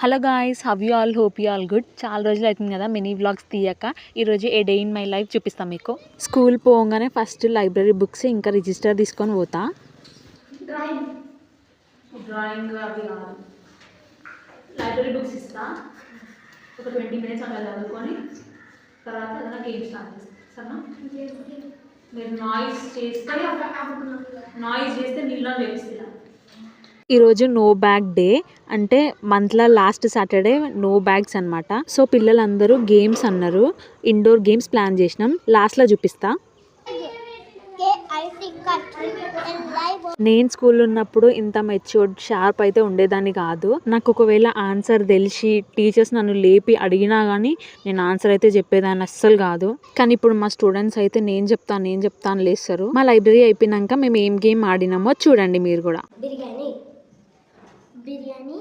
Hello guys, have you all, hope you all good. చాలా రోజులు అవుతుంది కదా మినీ వ్లాగ్స్ తీయక. ఈరోజు ఏ డే ఇన్ మై లైఫ్ చూపిస్తాం మీకు. స్కూల్ పోగానే ఫస్ట్ లైబ్రరీ బుక్స్ ఇంకా రిజిస్టర్ తీసుకొని పోతా. డ్రాయింగ్ అవి కాదు, లైబ్రరీ బుక్స్ ఇస్తా. ఒక 20 minutes అలా చదువుకొని తర్వాత ఏదైనా గేమ్ స్టార్ట్ చేస్తాను. మీరు నాయిస్ చేస్తే నీళ్ళని చేపిస్తా. ఈరోజు నో బ్యాగ్ డే, అంటే మంత్లో లాస్ట్ సాటర్డే నో బ్యాగ్స్ అనమాట. సో పిల్లలందరూ గేమ్స్ అన్నారు, ఇండోర్ గేమ్స్ ప్లాన్ చేసినాం. లాస్ట్లో చూపిస్తా. నేను స్కూల్లో ఉన్నప్పుడు ఇంత మెచ్యూర్డ్ షార్ప్ అయితే ఉండేదాన్ని కాదు. నాకు ఒకవేళ ఆన్సర్ తెలిసి టీచర్స్ నన్ను లేపి అడిగినా కానీ నేను ఆన్సర్ అయితే చెప్పేదాన్ని అస్సలు కాదు. కానీ ఇప్పుడు మా స్టూడెంట్స్ అయితే నేను చెప్తాను లేస్తారు. మా లైబ్రరీ అయిపోయినాక మేము ఏం గేమ్ ఆడినామో చూడండి మీరు కూడా. బిర్యానీ